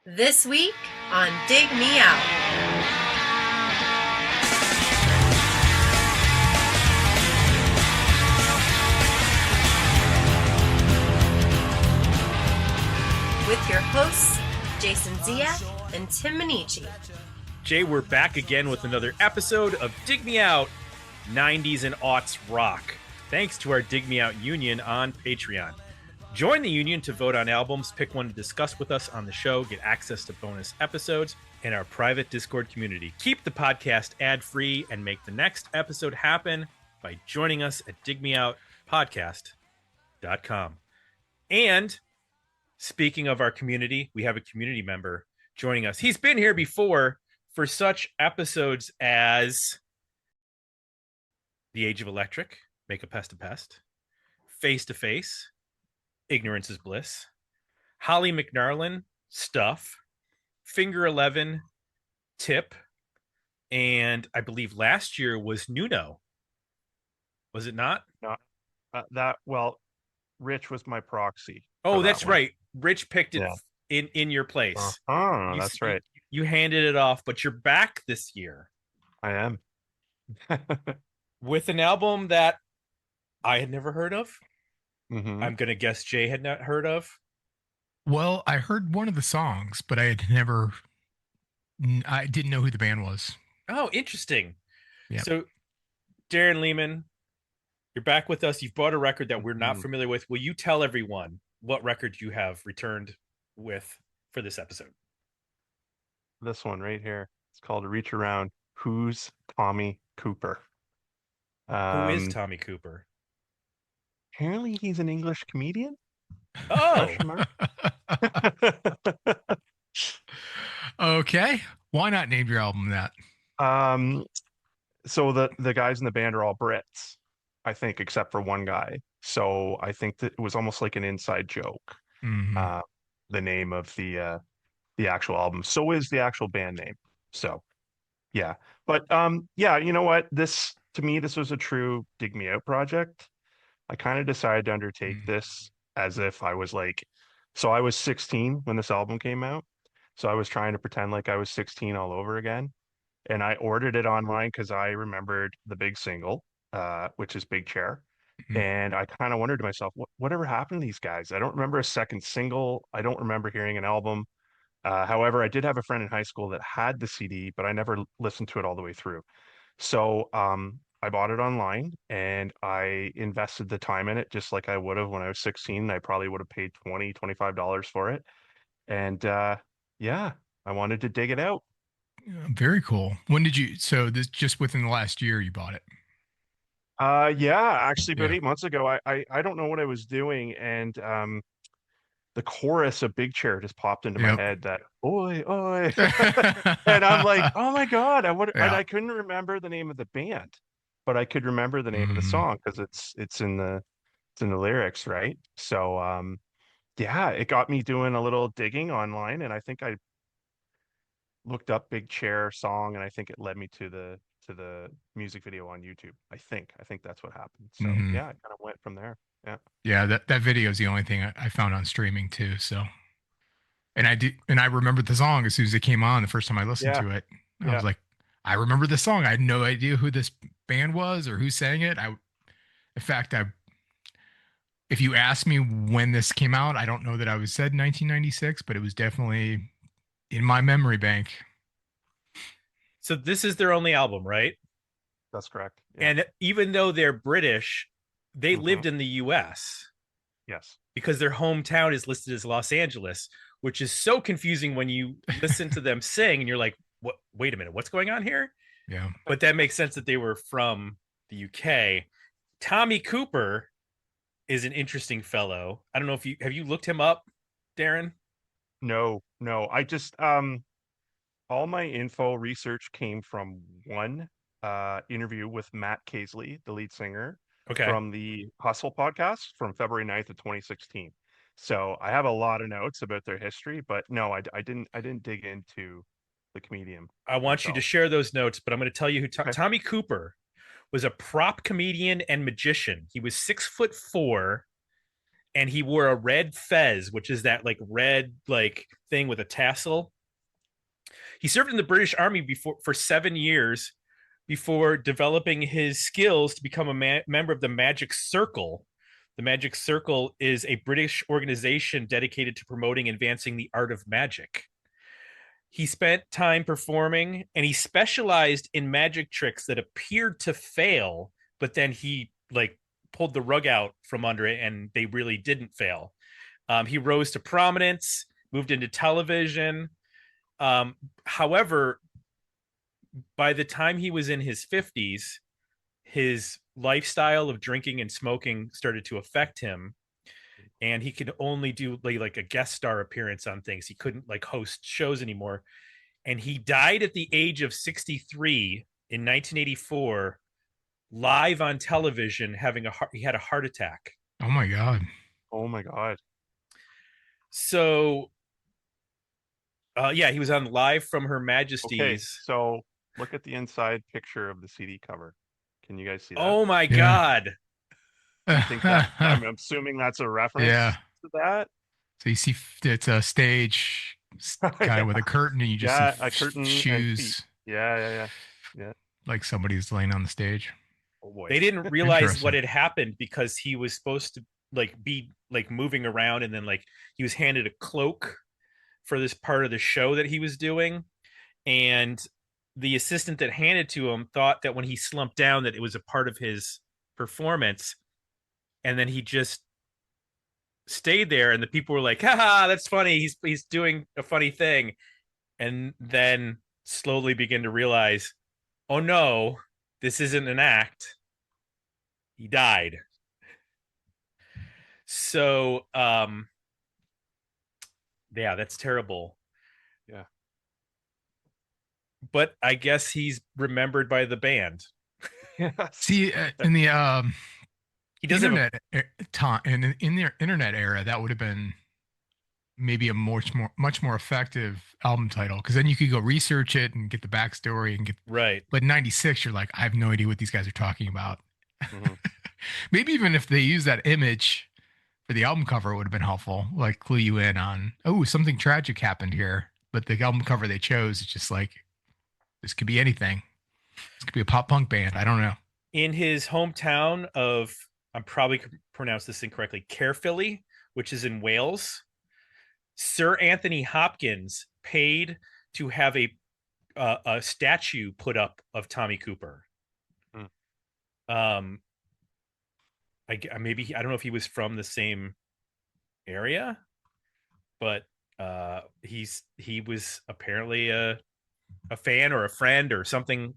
This week on Dig Me Out. With your hosts, Jason Zia and Tim Minichi. Jay, we're back again with another episode of Dig Me Out, 90s and Aughts Rock. Thanks to our Dig Me Out Union on Patreon. Join the union to vote on albums, pick one to discuss with us on the show, get access to bonus episodes, and our private Discord community. Keep the podcast ad-free and make the next episode happen by joining us at digmeoutpodcast.com. And speaking of our community, we have a community member joining us. He's been here before for such episodes as The Age of Electric, Make a Pest a Pest, Face to Face, Ignorance is Bliss, Holly McNarlin, Stuff, Finger 11, Tip, and I believe last year was Nuno. Was it not? No, Rich was my proxy. Oh, that's right. Rich picked it in your place. That's right. You handed it off, but you're back this year. I am. With an album that I had never heard of. Mm-hmm. I'm going to guess Jay had not heard of. Well, I heard one of the songs, but I didn't know who the band was. Oh, interesting. Yep. So, Darren Lehman, you're back with us. You've bought a record that we're not familiar with. Will you tell everyone what record you have returned with for this episode? This one right here. It's called Reacharound. Who's Tommy Cooper? Who is Tommy Cooper? Apparently he's an English comedian. Oh. Okay. Why not name your album that? So the guys in the band are all Brits, I think, except for one guy. So I think that it was almost like an inside joke. Mm-hmm. The name of the actual album. So is the actual band name. So yeah. But yeah, you know what? This was a true Dig Me Out project. I kind of decided to undertake this as if I was I was 16 when this album came out. So I was trying to pretend like I was 16 all over again. And I ordered it online because I remembered the big single, which is Big Chair. Mm-hmm. And I kind of wondered to myself, whatever happened to these guys? I don't remember a second single. I don't remember hearing an album. However, I did have a friend in high school that had the CD, but I never listened to it all the way through. So I bought it online and I invested the time in it just like I would have when I was 16. I probably would have paid $25 for it. And yeah, I wanted to dig it out. Very cool. When did you, so this just within the last year you bought it? Yeah, actually about 8 months ago. I don't know what I was doing, and the chorus of Big Chair just popped into my head, that oi oi. And I'm like, oh my God, I couldn't remember the name of the band, but I could remember the name of the song because it's in the lyrics, right? So yeah, it got me doing a little digging online, and I think I looked up Big Chair song, and I think it led me to the music video on YouTube. I think that's what happened. So yeah, I kind of went from there. Yeah, that video is the only thing I found on streaming too. So, and I remembered the song as soon as it came on the first time I listened to it. I was like, I remember the song. I had no idea who this band was or who sang it. In fact, if you ask me when this came out, I don't know that I was said 1996, but it was definitely in my memory bank. So this is their only album, right? That's correct. Yeah. And even though they're British, they lived in the US. Yes. Because their hometown is listed as Los Angeles, which is so confusing when you listen to them sing and you're like, "What? Wait a minute, what's going on here?" Yeah. But that makes sense that they were from the UK. Tommy Cooper is an interesting fellow. I don't know if have you looked him up, Darren? No. I just all my info research came from one interview with Matt Casely, the lead singer, from the Hustle podcast from February 9th of 2016. So I have a lot of notes about their history, but no, I didn't dig into the comedian. I want you to share those notes, but I'm going to tell you who Tommy Cooper was. A prop comedian and magician. He was 6'4", and he wore a red fez, which is that like red like thing with a tassel. He served in the British Army before for 7 years before developing his skills to become a member of the Magic Circle. The Magic Circle is a British organization dedicated to promoting and advancing the art of magic. He spent time performing, and he specialized in magic tricks that appeared to fail, but then he like pulled the rug out from under it, and they really didn't fail. He rose to prominence, moved into television. However, by the time he was in his 50s, his lifestyle of drinking and smoking started to affect him, and he could only do like a guest star appearance on things. He couldn't like host shows anymore, and he died at the age of 63 in 1984, live on television. He had a heart attack. Oh my god. Oh my god. So yeah, he was on Live from Her Majesty's. Okay, so look at the inside picture of the CD cover. Can you guys see that? Oh my god. I think that I'm assuming that's a reference to that. So you see it's a stage guy with a curtain, and you just see a curtain shoes. Yeah. Like somebody's laying on the stage. Oh boy. They didn't realize what had happened because he was supposed to like be like moving around, and then like he was handed a cloak for this part of the show that he was doing, and the assistant that handed to him thought that when he slumped down that it was a part of his performance, and then he just stayed there, and the people were like, haha, that's funny, he's doing a funny thing, and then slowly begin to realize, oh no, this isn't an act, he died. So yeah, that's terrible. Yeah. But I guess he's remembered by the band. See, in the he doesn't in the internet era, that would have been maybe a much more effective album title, because then you could go research it and get the backstory and get right. But in '96, you're like, I have no idea what these guys are talking about. Mm-hmm. Maybe even if they use that image for the album cover, it would have been helpful, like clue you in on, oh, something tragic happened here. But the album cover they chose, it's just like, this could be anything. This could be a pop punk band. I don't know. In his hometown of, I'm probably pronounced this incorrectly, Caerphilly, which is in Wales, Sir Anthony Hopkins paid to have a statue put up of Tommy Cooper. Maybe I don't know if he was from the same area, but he was apparently a fan or a friend or something,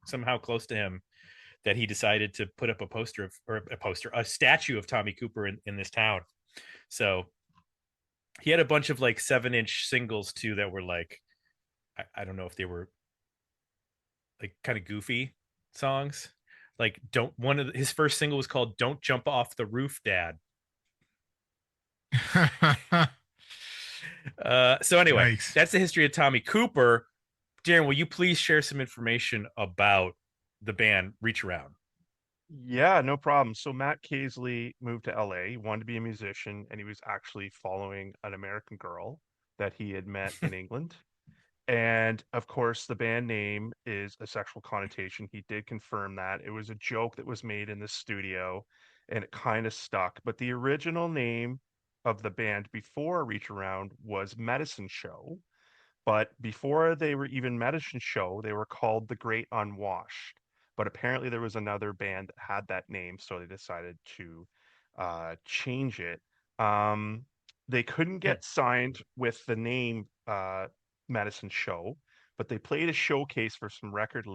somehow close to him, that he decided to put up a statue of Tommy Cooper in this town. So he had a bunch of like 7-inch singles too that were like, I don't know if they were like kind of goofy songs. Like his first single was called "Don't Jump Off the Roof, Dad." So anyway, Yikes. That's the history of Tommy Cooper. Darren, will you please share some information about the band Reacharound? Yeah, no problem. So Matt Casely moved to LA. He wanted to be a musician, and he was actually following an American girl that he had met in England. And of course, the band name is a sexual connotation. He did confirm that. It was a joke that was made in the studio, and it kind of stuck. But the original name of the band before Reacharound was Medicine Show. But before they were even Medicine Show, they were called The Great Unwashed. But apparently there was another band that had that name, so they decided to change it. They couldn't get signed with the name Medicine Show, but they played a showcase for some record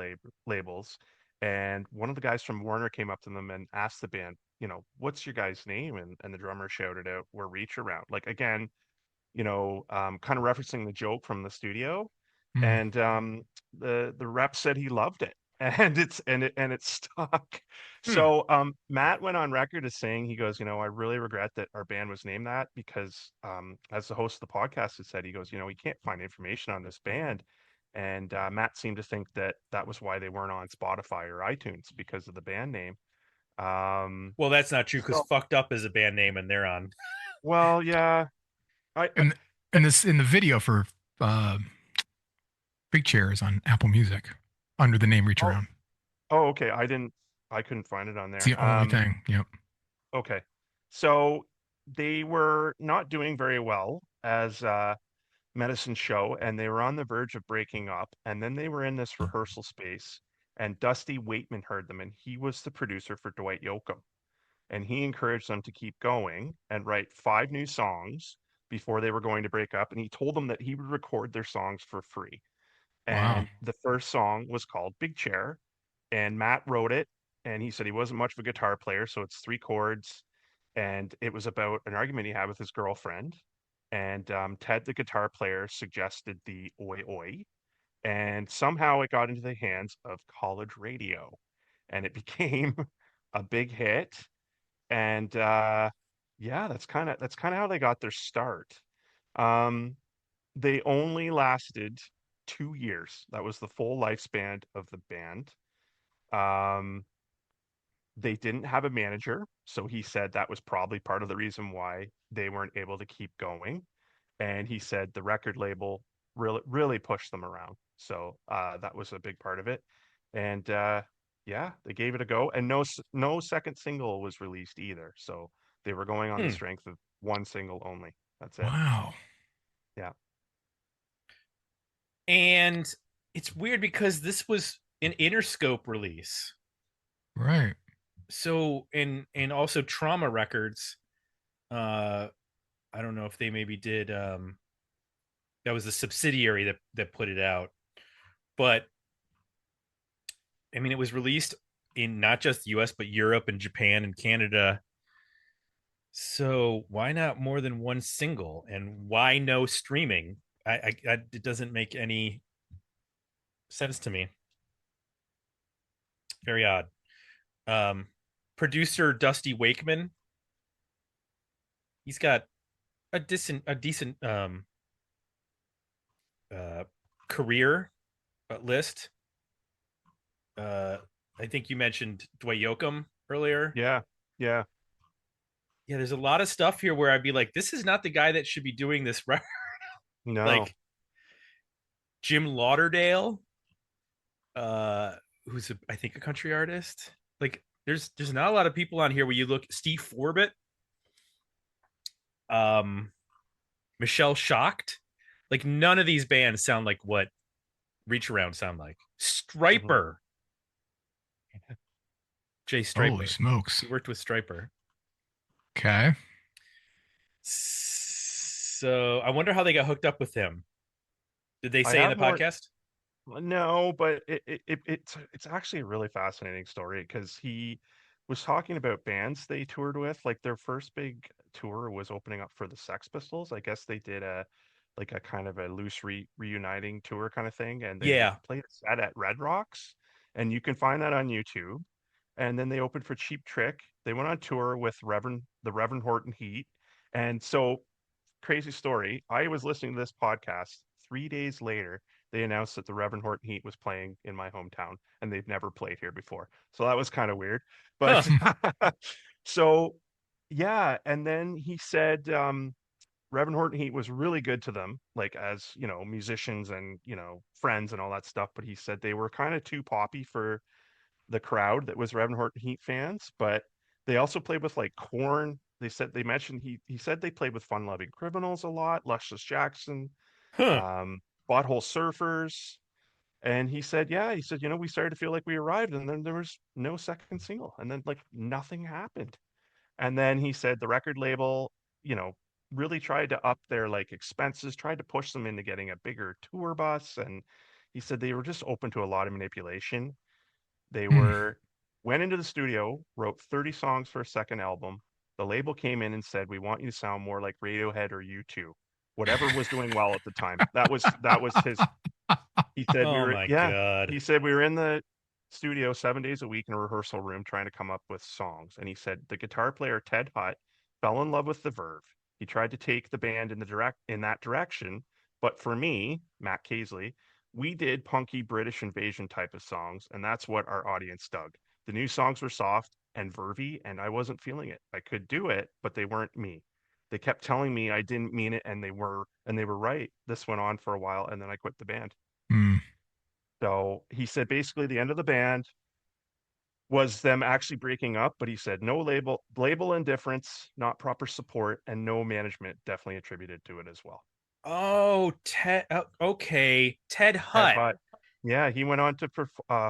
labels, and one of the guys from Warner came up to them and asked the band, what's your guys' name? And the drummer shouted out, "We're Reacharound." Like, again, kind of referencing the joke from the studio. And the rep said he loved it, and it stuck. So Matt went on record as saying, he goes, I really regret that our band was named that, because as the host of the podcast has said, he goes, we can't find information on this band. And Matt seemed to think that was why they weren't on Spotify or iTunes, because of the band name. Well, that's not true because So, Fucked Up is a band name and they're on. well, yeah, I And this in the video for uh Big Chair is on Apple Music under the name oh, Reacharound. okay. I couldn't find it on It's there. the only thing. Yep. Okay. So they were not doing very well as a medicine show, and they were on the verge of breaking up. And then they were in this rehearsal space, and Dusty Waitman heard them, and he was the producer for Dwight Yoakam. And he encouraged them to keep going and write 5 new songs before they were going to break up. And he told them that he would record their songs for free. Wow. And the first song was called Big Chair, and Matt wrote it. And he said he wasn't much of a guitar player, so it's 3 chords. And it was about an argument he had with his girlfriend. And Ted, the guitar player, suggested the Oi Oi. And somehow it got into the hands of college radio, and it became a big hit. And yeah, that's kind of how they got their start. Um, they only lasted 2 years. That was the full lifespan of the band. Um, they didn't have a manager, so he said that was probably part of the reason why they weren't able to keep going. And he said the record label really pushed them around. So that was a big part of it. And yeah, they gave it a go. And no second single was released either. So they were going on the strength of one single only. That's it. Wow. Yeah. And it's weird because this was an Interscope release. Right. So and also Trauma Records, I don't know if they maybe did that was the subsidiary that put it out. But I mean it was released in not just the US but Europe and Japan and Canada. So why not more than one single, and why no streaming? It doesn't make any sense to me. Very odd. Um, Producer Dusty Wakeman, he's got a decent uh, career list. Uh, I think you mentioned Dwight Yoakam earlier. Yeah. Yeah. Yeah, there's a lot of stuff here where I'd be like, this is not the guy that should be doing this record. No. Like Jim Lauderdale, who's I think a country artist. Like there's not a lot of people on here where you look. Steve Forbett, um, Michelle Shocked. Like none of these bands sound like what Reacharound sound like. Striper, Jay Holy Striper. smokes. He worked with Striper. Okay. So I wonder how they got hooked up with him. Did they I say in have the more. podcast? No, but it's actually a really fascinating story because he was talking about bands they toured with. Like their first big tour was opening up for the Sex Pistols. I guess they did a kind of a loose reuniting tour kind of thing, and they Yeah. played a set at Red Rocks, and you can find that on YouTube. And then they opened for Cheap Trick. They went on tour with the Reverend Horton Heat, and so crazy story. I was listening to this podcast 3 days later. They announced that the Reverend Horton Heat was playing in my hometown, and they've never played here before. So that was kind of weird. Huh. But so yeah, and then he said Reverend Horton Heat was really good to them, like as musicians and friends and all that stuff. But he said they were kind of too poppy for the crowd that was Reverend Horton Heat fans, but they also played with like Corn. They mentioned he said they played with Fun Loving Criminals a lot, Luscious Jackson, Huh. um, Butthole Surfers, and he said, yeah, he said, we started to feel like we arrived, and then there was no second single, and then like nothing happened, and then he said the record label, you know, really tried to up their like expenses, tried to push them into getting a bigger tour bus, and he said they were just open to a lot of manipulation. They Hmm. went into the studio, wrote 30 songs for a second album. The label came in and said, "We want you to sound more like Radiohead or U2." Whatever was doing well at the time. That was his. He said we Oh were my yeah. god. He said we were in the studio 7 days a week in a rehearsal room trying to come up with songs. And he said the guitar player Ted Hutt fell in love with the Verve. He tried to take the band in that direction, but for me, Matt Casely, we did punky British invasion type of songs, and that's what our audience dug. The new songs were soft, and vervy, and I wasn't feeling it. I could do it, but they weren't me. They kept telling me I didn't mean it, and they were right. This went on for a while, and then I quit the band. Mm. So he said basically the end of the band was them actually breaking up, but he said no label indifference, not proper support, and no management, definitely attributed to it as well. Oh, Ted. Okay, Ted Ted Hutt. Hutt. Yeah, he went on to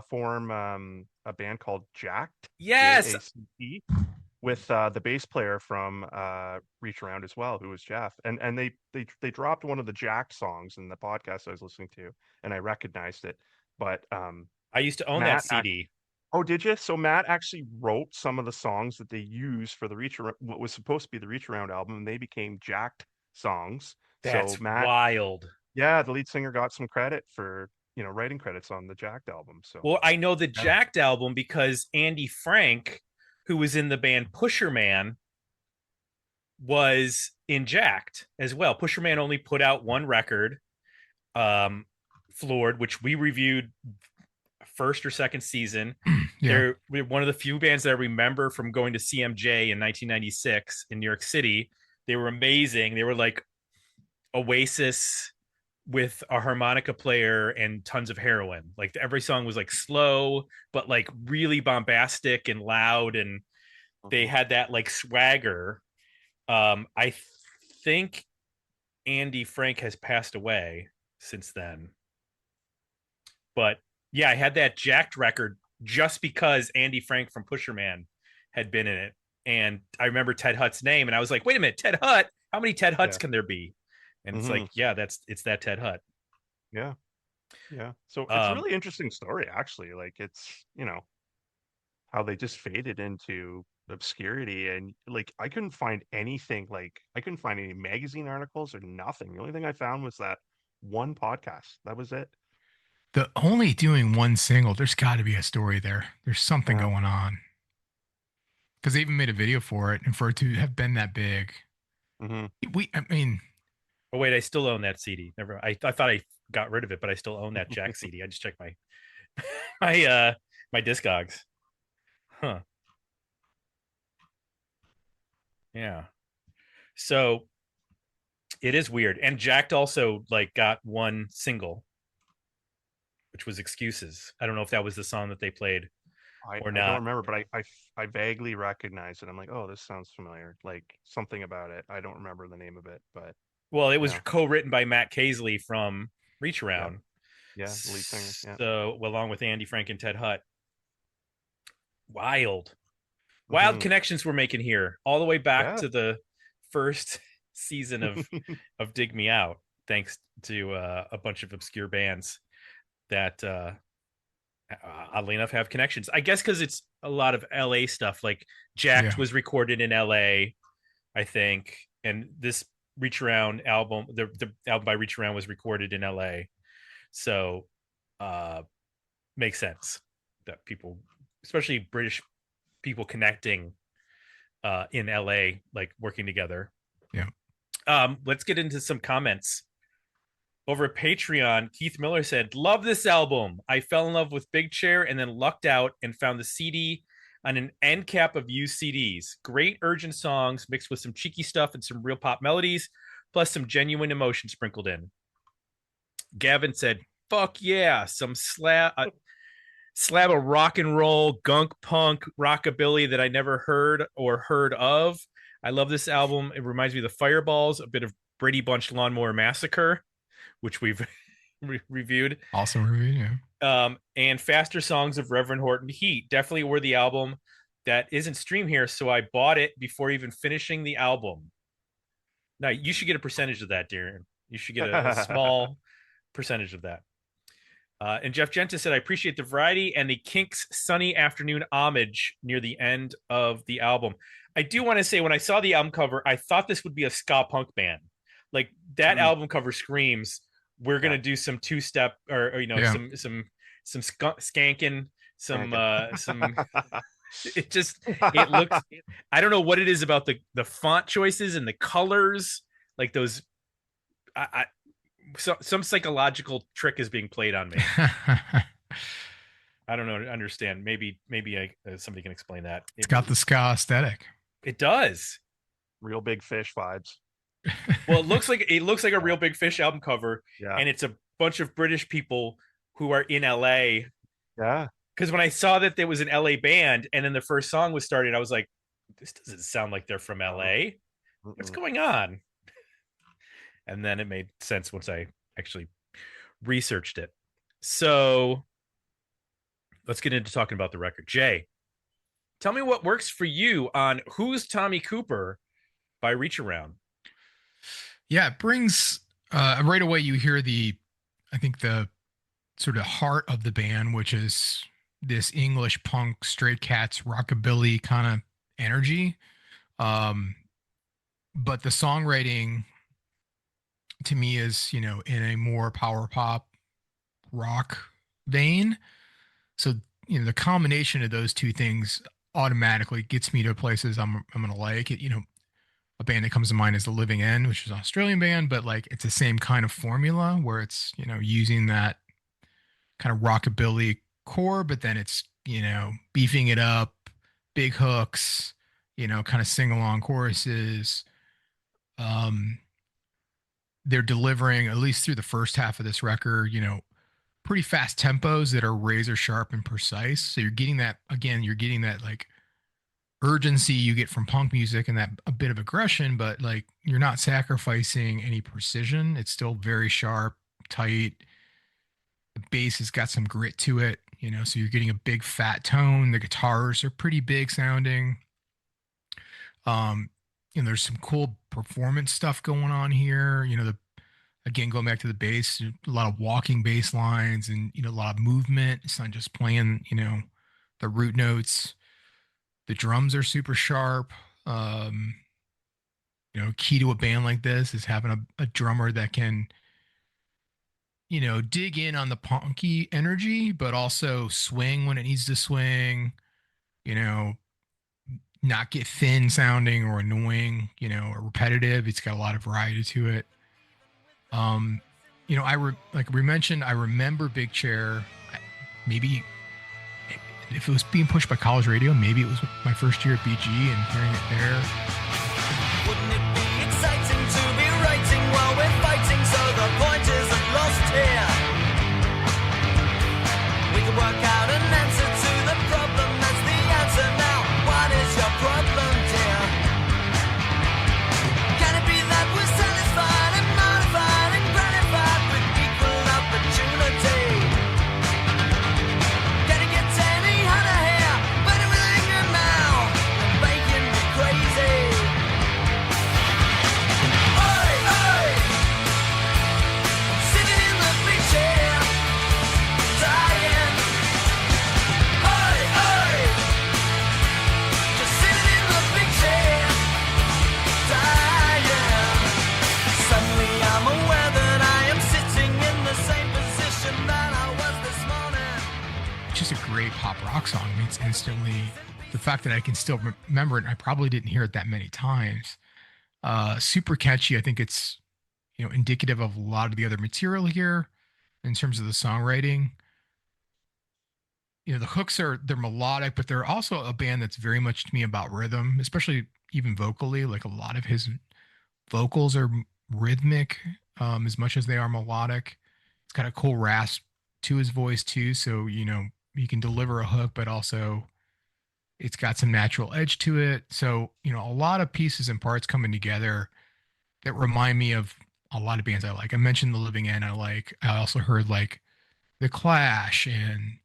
form a band called Jacked. Yes. Jact, with the bass player from Reacharound as well, who was Jeff. And they dropped one of the Jack songs in the podcast I was listening to, and I recognized it. But I used to own Matt that CD. Oh, did you? So Matt actually wrote some of the songs that they used for the what was supposed to be the Reacharound album, and they became Jacked songs. That's so Matt, wild. yeah, the lead singer got some credit for writing credits on the Jacked album. So well, I know the Jacked album because Andy Frank, who was in the band Pusher Man, was in Jacked as well. Pusher Man only put out one record, Floored, which we reviewed first or second season. Yeah. They're one of the few bands that I remember from going to CMJ in 1996 in New York City. They were amazing. They were like Oasis with a harmonica player and tons of heroin. Like every song was like slow, but like really bombastic and loud. And they had that like swagger. I think Andy Frank has passed away since then. But yeah, I had that Jacked record just because Andy Frank from Pusher Man had been in it. And I remember Ted Hutt's name, and I was like, wait a minute, Ted Hutt? How many Ted Hutts can there be? And it's like, yeah, it's that Ted Hutt. Yeah. So it's a really interesting story, actually. Like it's, how they just faded into obscurity, and like I couldn't find anything. Like I couldn't find any magazine articles or nothing. The only thing I found was that one podcast. That was it. The only doing one single, there's got to be a story there. There's something going on. Because they even made a video for it, and for it to have been that big, I mean. Oh wait, I still own that CD. Never. I thought I got rid of it, but I still own that Jack CD. I just checked my my Discogs. Huh. Yeah. So it is weird. And Jacked also like got one single, which was Excuses. I don't know if that was the song that they played or not. I don't remember, but I vaguely recognize it. I'm like, oh, this sounds familiar. Like something about it. I don't remember the name of it, but well, it was co-written by Matt Casely from Reacharound. Yeah, the lead singer. Yeah. So along with Andy Frank and Ted Hutt. Wild connections we're making here, all the way back to the first season of Dig Me Out, thanks to a bunch of obscure bands that oddly enough have connections. I guess because it's a lot of LA stuff. Like Jacked was recorded in LA, I think, and this Reacharound album, the album by Reacharound was recorded in LA, so makes sense that people, especially British people, connecting in LA, like working together. Yeah. Let's get into some comments. Over at Patreon, Keith Miller said, love this album. I fell in love with Big Chair and then lucked out and found the CD on an end cap of used CDs. Great urgent songs mixed with some cheeky stuff and some real pop melodies, plus some genuine emotion sprinkled in. Gavin said, fuck yeah, some slab of rock and roll, gunk punk, rockabilly that I never heard of. I love this album. It reminds me of the Fireballs, a bit of Brady Bunch Lawnmower Massacre, which we've reviewed. Also reviewed, yeah. And faster songs of Reverend Horton Heat. Definitely a worthy album that isn't streamed here, so I bought it before even finishing the album. Now, you should get a percentage of that, Darren. You should get a small percentage of that. And Jeff Genta said, I appreciate the variety and the Kinks Sunny Afternoon homage near the end of the album. I do want to say, when I saw the album cover, I thought this would be a ska punk band. Like that album cover screams, we're going to do some two-step or some skanking, some it looks, I don't know what it is about the font choices and the colors, like those, some psychological trick is being played on me. I don't know. Understand? Maybe somebody can explain that. It's got the ska aesthetic. It does. Real Big Fish vibes. Well, it looks like a Real Big Fish album cover, and it's a bunch of British people who are in LA. Yeah. Because when I saw that there was an LA band, and then the first song was started, I was like, "This doesn't sound like they're from LA. What's going on?" And then it made sense once I actually researched it. So let's get into talking about the record. Jay, tell me what works for you on Who's Tommy Cooper by Reacharound. Yeah, it brings right away you hear I think the sort of heart of the band, which is this English punk, Stray Cats, rockabilly kind of energy. But the songwriting to me is, in a more power pop rock vein. So, the combination of those two things automatically gets me to places I'm going to like it. A band that comes to mind is The Living End, which is an Australian band, but like it's the same kind of formula where it's, using that kind of rockabilly core, but then it's, beefing it up, big hooks, kind of sing along choruses. They're delivering, at least through the first half of this record, pretty fast tempos that are razor sharp and precise. So you're getting that like urgency you get from punk music and that a bit of aggression, but like you're not sacrificing any precision. It's still very sharp, tight. The bass has got some grit to it, so you're getting a big fat tone. The guitars are pretty big sounding. There's some cool performance stuff going on here. Again, going back to the bass, a lot of walking bass lines and, a lot of movement. It's not just playing, the root notes. The drums are super sharp. Key to a band like this is having a drummer that can, dig in on the punky energy, but also swing when it needs to swing, not get thin sounding or annoying, or repetitive. It's got a lot of variety to it. Like we mentioned, I remember Big Chair. Maybe if it was being pushed by college radio, maybe it was my first year at BG and hearing it there. Wouldn't it be exciting to be writing while we're fighting? So the point isn't lost here. We can work out an answer to the problem. That's the answer now. What is your problem, dear? Can it be that we're satisfied and modified and gratified with equal opportunity? Can it get any hotter here? But it will anger now and making me crazy. Oi, oi! Sitting in the big chair, dying. Oi, oi! Just sitting in the big chair, dying. Suddenly I'm aware that I am sitting in the same position that I was this morning. It's just a great pop rock song. I mean, it's instantly the fact that I can still remember it. And I probably didn't hear it that many times. Super catchy. I think it's, indicative of a lot of the other material here in terms of the songwriting. The hooks they're melodic, but they're also a band that's very much to me about rhythm, especially even vocally. Like a lot of his vocals are rhythmic, as much as they are melodic. It's got a cool rasp to his voice too. So, you can deliver a hook, but also it's got some natural edge to it. So, a lot of pieces and parts coming together that remind me of a lot of bands I like. I mentioned The Living End. I also heard like The Clash and,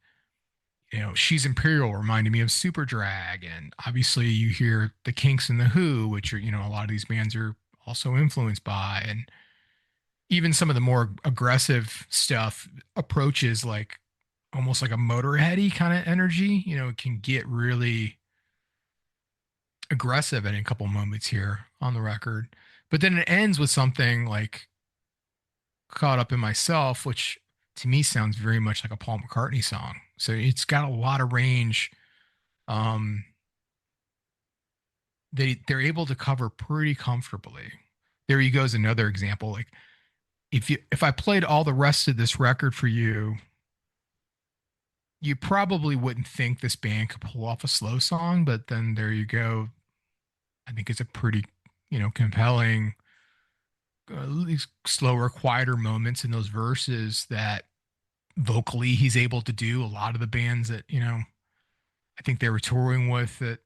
She's Imperial reminded me of Super Drag. And obviously you hear the Kinks and the Who, which are, a lot of these bands are also influenced by. And even some of the more aggressive stuff approaches like almost like a Motorheady kind of energy, it can get really aggressive at a couple moments here on the record. But then it ends with something like Caught Up in Myself, which to me sounds very much like a Paul McCartney song. So it's got a lot of range. They're able to cover pretty comfortably. There you go is another example. Like if I played all the rest of this record for you, you probably wouldn't think this band could pull off a slow song, but then there you go. I think it's a pretty, compelling, these slower, quieter moments in those verses that vocally he's able to do. A lot of the bands that, I think they were touring with that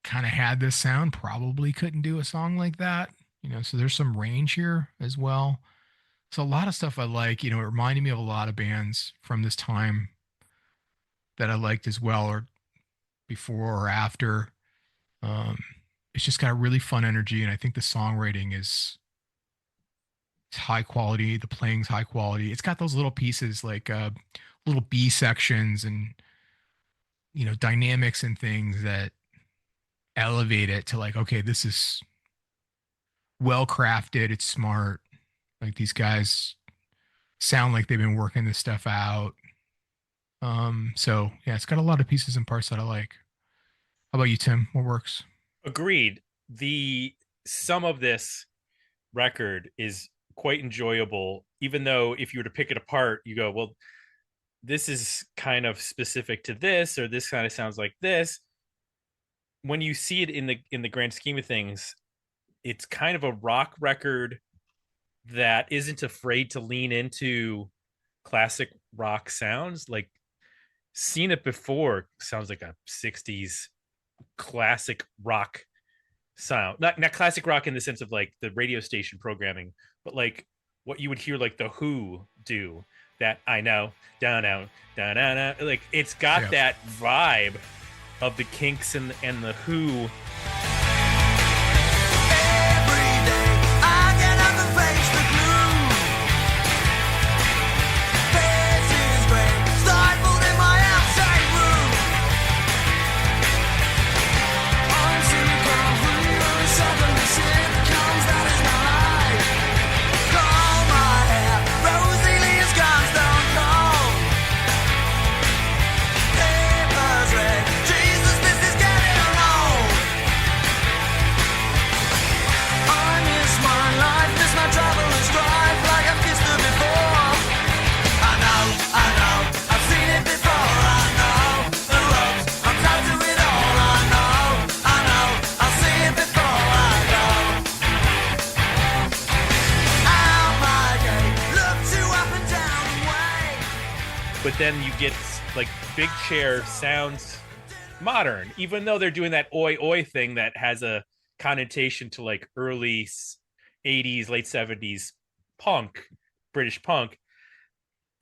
kind of had this sound probably couldn't do a song like that, so there's some range here as well. So a lot of stuff I like, it reminded me of a lot of bands from this time that I liked as well, or before or after. Um, it's just got a really fun energy, and I think the songwriting is high quality. The playing's high quality. It's got those little pieces like little B sections and dynamics and things that elevate it to like, okay, this is well crafted. It's smart. Like these guys sound like they've been working this stuff out. So yeah, it's got a lot of pieces and parts that I like. How about you, Tim? What works? Agreed. Some of this record is quite enjoyable, even though if you were to pick it apart, you go, well, this is kind of specific to this, or this kind of sounds like this. When you see it in the grand scheme of things, it's kind of a rock record that isn't afraid to lean into classic rock sounds. Like, Seen It Before sounds like a 60s classic rock sound. Not classic rock in the sense of like the radio station programming, but like what you would hear like the Who do. That I know, down, down, down, down. Like it's got that vibe of the Kinks and the Who. But then you get like Big Chair sounds modern, even though they're doing that oi oi thing that has a connotation to like early 80s, late 70s punk, British punk.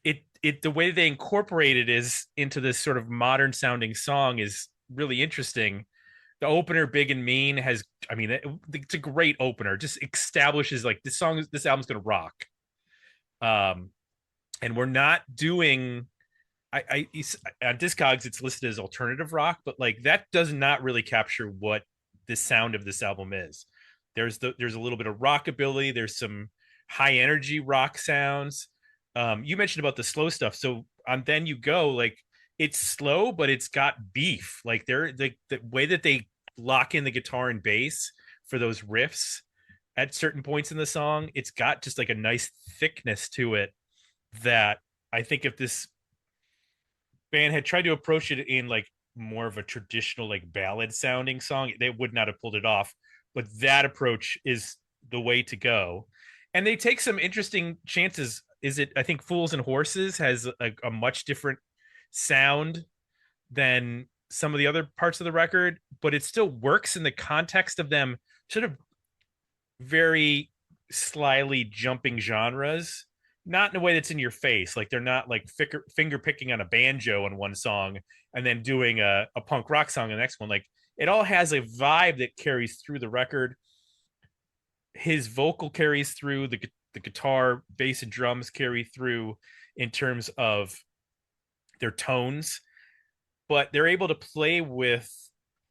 The way they incorporate it is into this sort of modern sounding song is really interesting. The opener, Big and Mean, it's a great opener. Just establishes like this album's gonna rock. And we're not doing on Discogs it's listed as alternative rock, but like that does not really capture what the sound of this album is. There's a little bit of rockabilly, there's some high energy rock sounds. You mentioned about the slow stuff, so on Then You Go, like it's slow but it's got beef. Like the way that they lock in the guitar and bass for those riffs at certain points in the song, it's got just like a nice thickness to it that I think if this band had tried to approach it in like more of a traditional like ballad sounding song, they would not have pulled it off. But that approach is the way to go. And they take some interesting chances. I think Fools and Horses has a much different sound than some of the other parts of the record, but it still works in the context of them sort of very slyly jumping genres. Not in a way that's in your face. Like they're not like finger picking on a banjo on one song and then doing a punk rock song in the next one. Like it all has a vibe that carries through the record. His vocal carries through, the guitar, bass, and drums carry through in terms of their tones, but they're able to play with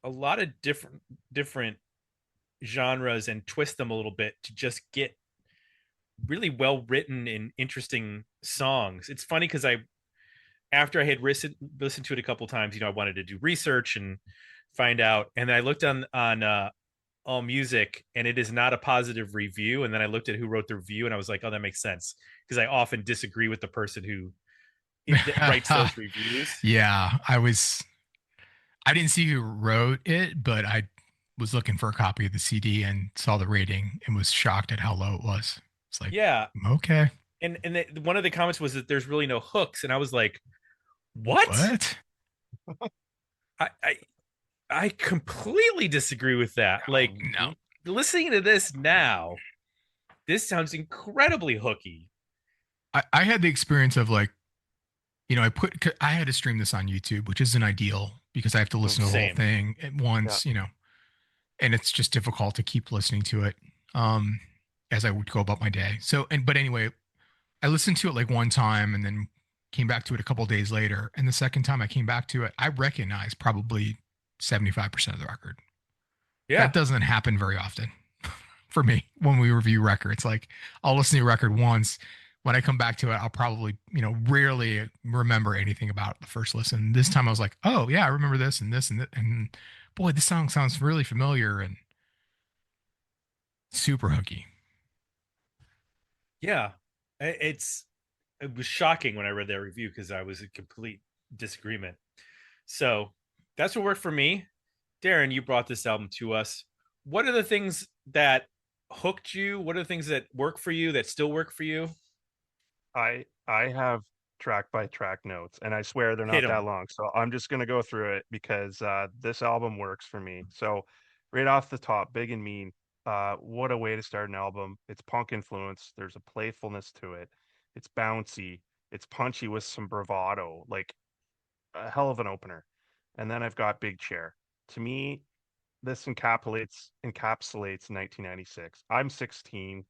a lot of different genres and twist them a little bit to just get really well written and interesting songs. It's funny because after I had listened to it a couple times, I wanted to do research and find out, and I looked on All Music, and it is not a positive review. And then I looked at who wrote the review, and I was like, oh, that makes sense, because I often disagree with the person who writes those reviews. Yeah, I didn't see who wrote it, but I was looking for a copy of the CD and saw the rating and was shocked at how low it was. It's like, Yeah, okay. and one of the comments was that there's really no hooks, and I was like, what? I completely disagree with that. Like, No. listening to this now, this sounds incredibly hooky. I had the experience of like, I had to stream this on YouTube, which isn't ideal because I have to listen to the whole Same. thing at once, and it's just difficult to keep listening to it as I would go about my day. But anyway, I listened to it like one time and then came back to it a couple of days later. And the second time I came back to it, I recognized probably 75% of the record. Yeah. That doesn't happen very often for me when we review records. Like I'll listen to a record once. When I come back to it, I'll probably, rarely remember anything about the first listen. This time I was like, oh yeah, I remember this and this and that. And boy, this song sounds really familiar and super hooky. Yeah. It was shocking when I read that review because I was in complete disagreement. So that's what worked for me. Darren, you brought this album to us. What are the things that hooked you? What are the things that work for you, that still work for you? I have track by track notes, and I swear they're not that long. So I'm just going to go through it because this album works for me. So right off the top, Big and Mean. What a way to start an album. It's punk influence. There's a playfulness to it. It's bouncy. It's punchy with some bravado, like a hell of an opener. And then I've got Big Chair. To me, this encapsulates 1996. I'm 16.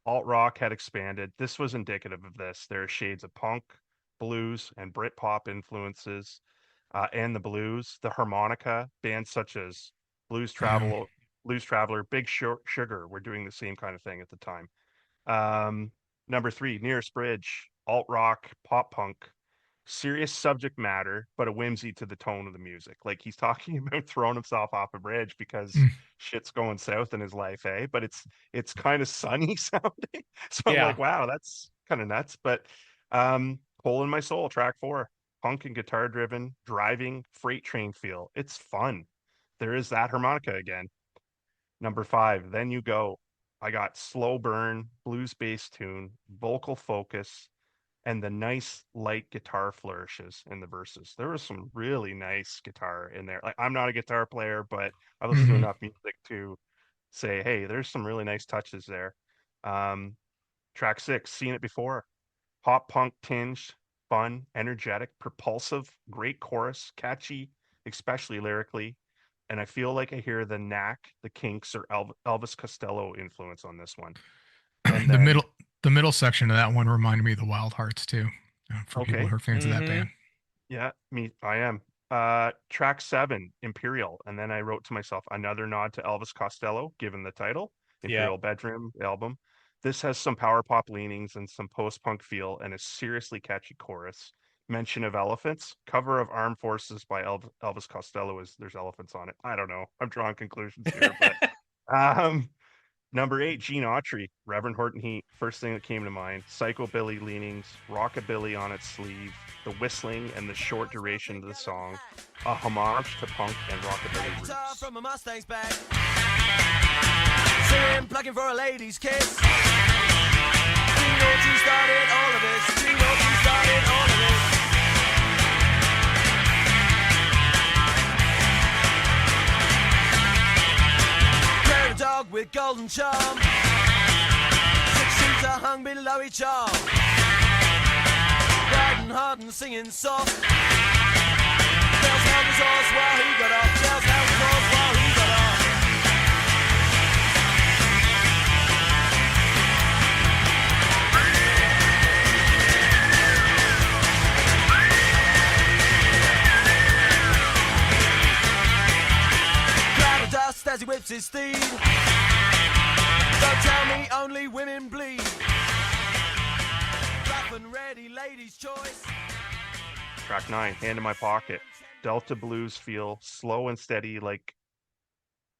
Alt rock had expanded. This was indicative of this. There are shades of punk, blues, and Britpop influences, and the blues, the harmonica, bands such as Blues Traveler, Big Sugar were doing the same kind of thing at the time. Number 3, Nearest Bridge, alt rock, pop punk, serious subject matter, but a whimsy to the tone of the music. Like he's talking about throwing himself off a bridge because shit's going south in his life, eh? But it's kind of sunny sounding. So I'm like, wow, that's kind of nuts. But Hole in My Soul, track 4, punk and guitar driven, driving, freight train feel. It's fun. There is that harmonica again. Number 5, Then You Go. I got slow burn, blues bass tune, vocal focus, and the nice light guitar flourishes in the verses. There was some really nice guitar in there. Like I'm not a guitar player, but I listen to enough music to say, hey, there's some really nice touches there. Track 6, Seen It Before. Pop punk tinged, fun, energetic, propulsive, great chorus, catchy, especially lyrically. And I feel like I hear the Knack, the Kinks, or Elvis Costello influence on this one. And then, the middle section of that one reminded me of the Wild Hearts too, for people who are fans of that band. Yeah, I am. Track 7, Imperial. And then I wrote to myself, another nod to Elvis Costello, given the title, Imperial Bedroom album. This has some power pop leanings and some post-punk feel and a seriously catchy chorus. Mention of elephants. Cover of Armed Forces by Elvis Costello there's elephants on it. I don't know. I'm drawing conclusions here, but number 8, Gene Autry, Reverend Horton Heat. First thing that came to mind. Psychobilly leanings, rockabilly on its sleeve, the whistling and the short duration of the song, a homage to punk and rockabilly roots. From a Mustang's back. Singing, plucking for a lady's kiss. She started all of this. She started all of this. Prairie dog with golden charm. 6 sheets are hung below each arm. Riding hard and singing soft. Tells how his horse while he got off. Tells how his horse while he got off. Cloud of dust as he whips his steed. Don't tell me only women bleed. Rough and ready, ladies' choice. Track 9, Hand in My Pocket. Delta blues feel slow and steady. Like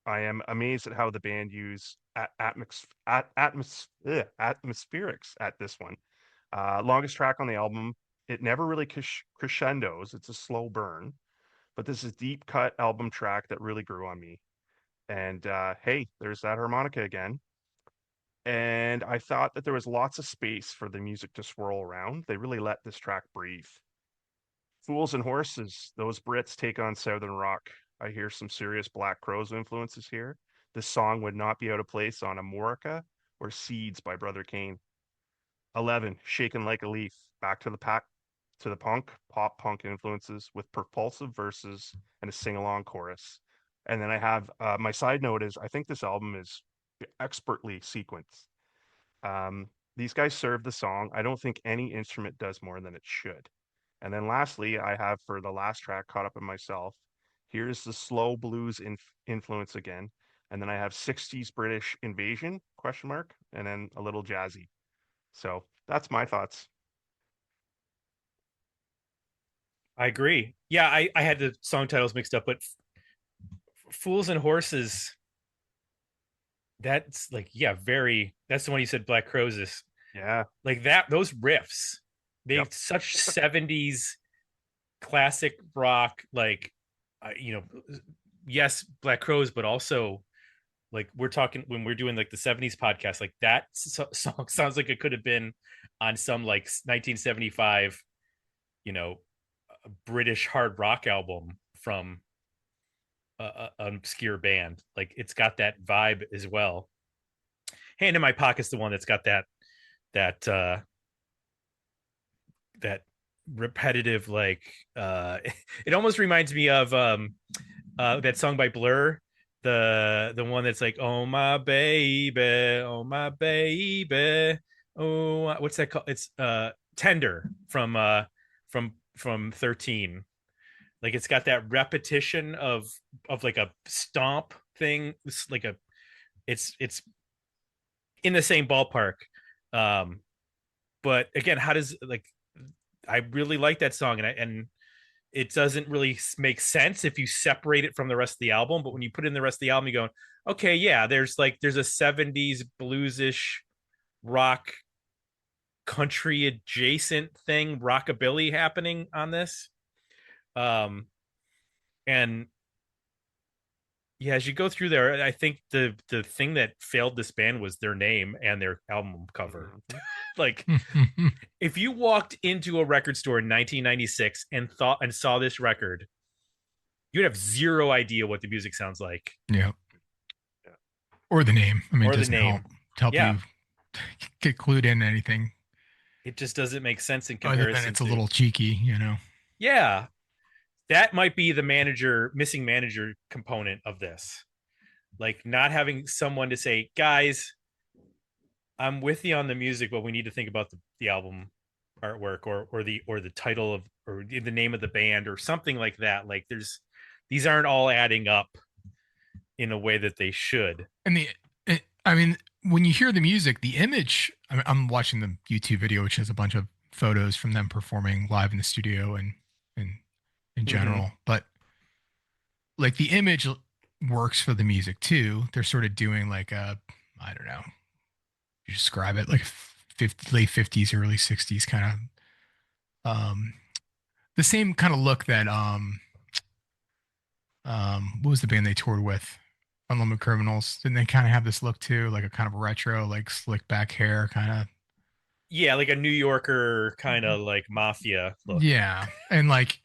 I am amazed at how the band use atmospherics at this one. Longest track on the album it never really crescendos. It's a slow burn, but this is deep cut album track that really grew on me. And hey, there's that harmonica again. And I thought that there was lots of space for the music to swirl around. They really let this track breathe. Fools and Horses, those Brits take on Southern rock. I hear some serious Black Crowes influences here. This song would not be out of place on Amorica or Seeds by Brother Kane. 11, Shaken Like a Leaf, back to the pack, to the pop punk influences with propulsive verses and a sing-along chorus. And then I have, my side note is, I think this album is expertly sequenced. These guys serve the song. I don't think any instrument does more than it should. And then lastly, I have for the last track, Caught Up in Myself. Here's the slow blues influence again. And then I have 60s British invasion, question mark, and then a little jazzy. So that's my thoughts. I agree. Yeah, I had the song titles mixed up, but Fools and Horses, that's like, yeah, that's the one you said, Black Crowes is. Yeah. Like that, those riffs, they have such 70s classic rock, like, yes, Black Crowes, but also like we're talking when we're doing like the 70s podcast, like that song sounds like it could have been on some like 1975, British hard rock album from an obscure band. Like it's got that vibe as well. Hand in My Pocket's the one that's got that repetitive, like it almost reminds me of that song by Blur, the one that's like, oh my baby, oh my baby, oh, what's that called? It's Tender from 13. Like it's got that repetition of like a stomp thing. It's like it's in the same ballpark. But again, how does, like, I really like that song, and it doesn't really make sense if you separate it from the rest of the album. But when you put in the rest of the album, you go, okay, yeah, there's a 70s bluesish rock country adjacent thing, rockabilly happening on this. And yeah, as you go through there, I think the thing that failed this band was their name and their album cover. Like, if you walked into a record store in 1996 and saw this record, you'd have zero idea what the music sounds like. Yeah. Or the name. I mean, or it doesn't help you get clued in anything. It just doesn't make sense in comparison. Other than it's a little cheeky, Yeah. That might be the missing manager component of this. Like not having someone to say, guys, I'm with you on the music, but we need to think about the album artwork or the title of, or the name of the band or something like that. Like these aren't all adding up in a way that they should. And when you hear the music, the image, I'm watching the YouTube video, which has a bunch of photos from them performing live in the studio and in general, but like the image works for the music too. They're sort of doing like I don't know, you describe it like late 50s, early 60s kind of, the same kind of look that, what was the band they toured with? Unlimited Criminals. Didn't they kind of have this look too? Like a kind of retro, like slick back hair kind of. Yeah. Like a New Yorker kind of like mafia look. Yeah. And like,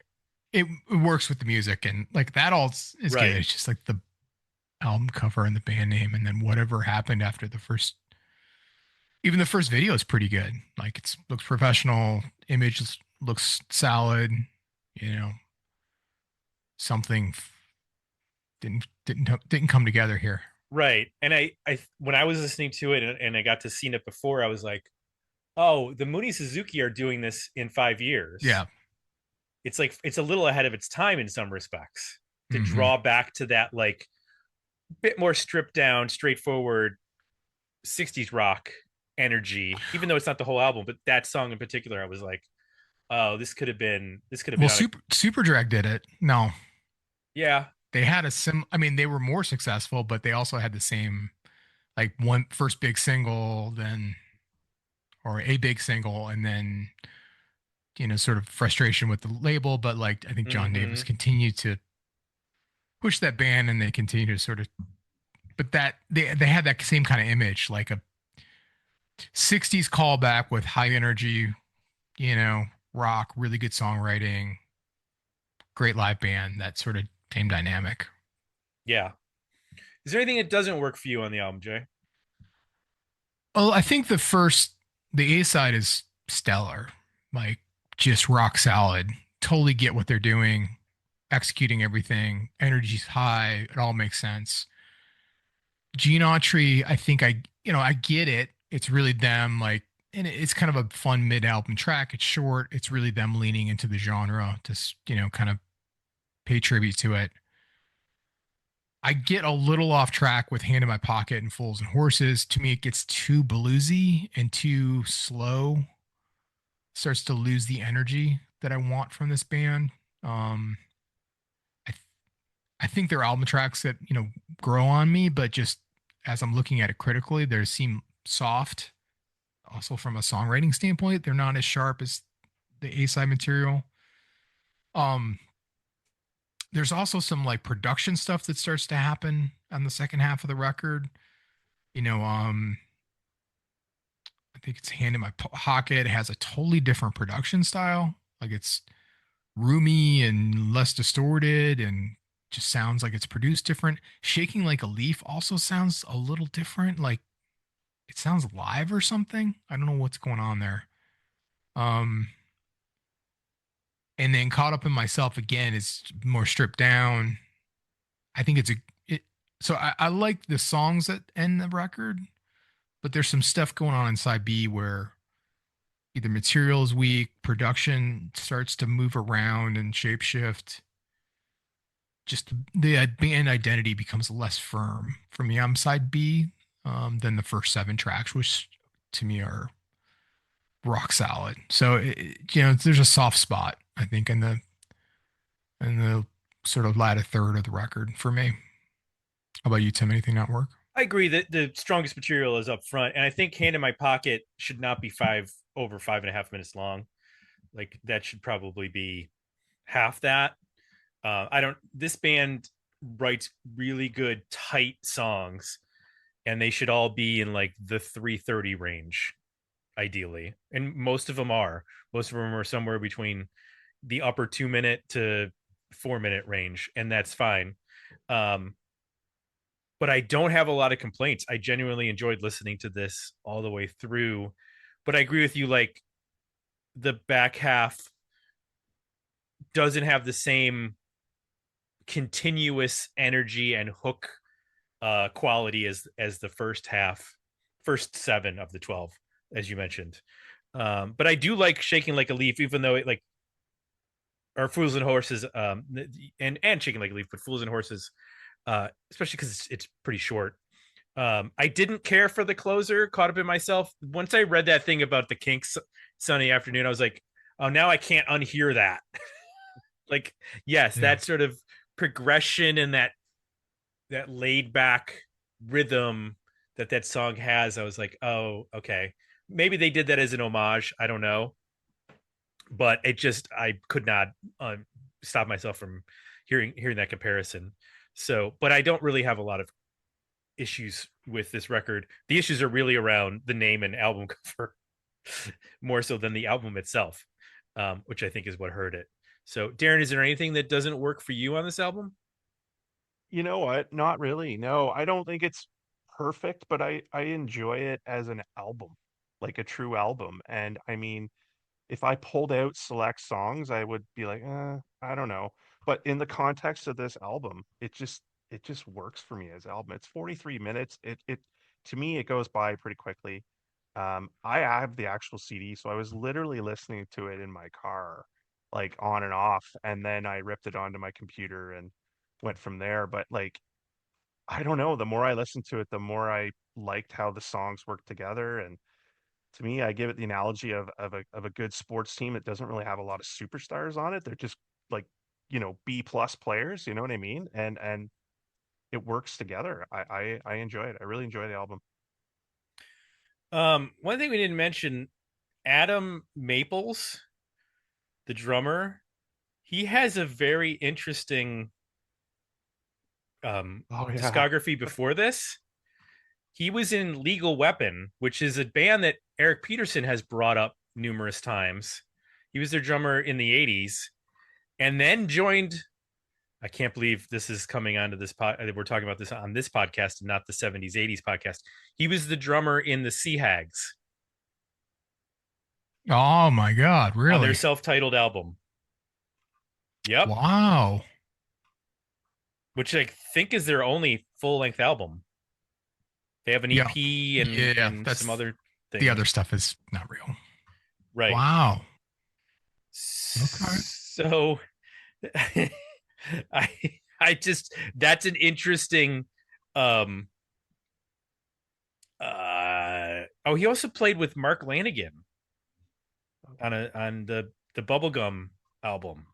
it works with the music, and like that all is right. Good. It's just like the album cover and the band name, and then whatever happened after the first video is pretty good. Like it looks professional, image looks solid, something didn't come together here. Right. And I when I was listening to it and I got to see it before, I was like, oh, the Mooney Suzuki are doing this in 5 years. Yeah. It's like it's a little ahead of its time in some respects to draw back to that like bit more stripped down, straightforward 60s rock energy, even though it's not the whole album. But that song in particular, I was like, oh, this could have been. Well, Superdrag did it. No. Yeah. They had they were more successful, but they also had the same, like one first big single, or a big single, and then sort of frustration with the label, but like I think John Davis continued to push that band, and they continue to sort of, but that they had that same kind of image, like a 60s callback with high energy, rock, really good songwriting, great live band, that sort of same dynamic. Yeah. Is there anything that doesn't work for you on the album, Jay? Well, I think the A side is stellar, like just rock solid. Totally get what they're doing, executing everything. Energy's high. It all makes sense. Gene Autry, I think I get it. It's really them, like, and it's kind of a fun mid-album track. It's short. It's really them leaning into the genre to, kind of pay tribute to it. I get a little off track with Hand in My Pocket and Fools and Horses. To me, it gets too bluesy and too slow. Starts to lose the energy that I want from this band. I I think they're album tracks that grow on me, but just as I'm looking at it critically, they seem soft. Also, from a songwriting standpoint, they're not as sharp as the A side material. Um, there's also some like production stuff that starts to happen on the second half of the record. I think it's Hand in My Pocket. It has a totally different production style. Like it's roomy and less distorted and just sounds like it's produced different. Shaking Like a Leaf also sounds a little different. Like it sounds live or something. I don't know what's going on there. And then Caught Up in Myself again is more stripped down. I think so I like the songs that end the record, but there's some stuff going on in side B where either material is weak, production starts to move around and shapeshift. Just the band identity becomes less firm for me. I'm side B than the first 7 tracks, which to me are rock solid. So there's a soft spot I think in the sort of latter third of the record for me. How about you, Tim? Anything not work? I agree that the strongest material is up front, and I think Hand in My Pocket should not be over 5.5 minutes long. Like that should probably be half that. This band writes really good tight songs, and they should all be in like the 3:30 range ideally, and most of them are somewhere between the upper 2-minute to 4-minute range, and that's fine. But I don't have a lot of complaints. I genuinely enjoyed listening to this all the way through, but I agree with you, like the back half doesn't have the same continuous energy and hook quality as the first 7 of the 12, as you mentioned. But I do like Shaking Like a Leaf, even though it like or Fools and Horses, and Shaking Like a Leaf, but Fools and Horses, especially because it's pretty short. I didn't care for the closer, Caught Up in Myself. Once I read that thing about the Kinks Sunday Afternoon, I was like, oh, now I can't unhear that. Like, yes, that sort of progression and that laid back rhythm that song has. I was like, oh, okay. Maybe they did that as an homage. I don't know. But I could not stop myself from hearing that comparison. So, but I don't really have a lot of issues with this record. The issues are really around the name and album cover more so than the album itself, which I think is what hurt it. So, Darren, is there anything that doesn't work for you on this album? You know what? Not really. No, I don't think it's perfect, but I enjoy it as an album, like a true album. And I mean, if I pulled out select songs, I would be like, I don't know. But in the context of this album, it just works for me as album. It's 43 minutes. It to me it goes by pretty quickly. I have the actual CD, so I was literally listening to it in my car, like on and off, and then I ripped it onto my computer and went from there. But like, I don't know, the more I listened to it, the more I liked how the songs work together. And to me, I give it the analogy of a good sports team that doesn't really have a lot of superstars on it. They're just like, B plus players, you know what I mean? And it works together. I enjoy it. I really enjoy the album. One thing we didn't mention, Adam Maples the drummer, he has a very interesting discography before this. He was in Legal Weapon, which is a band that Eric Peterson has brought up numerous times. He was their drummer in the 80s and then joined, I can't believe this is coming onto this we're talking about this on this podcast and not the 70s 80s podcast. He was the drummer in the Sea Hags. Oh my God, really? On their self-titled album. Yep. Wow. Which I think is their only full-length album. They have an EP and some other things. The other stuff is not real. Right. Wow. Okay. So I just, that's an interesting he also played with Mark Lanigan on the Bubblegum album.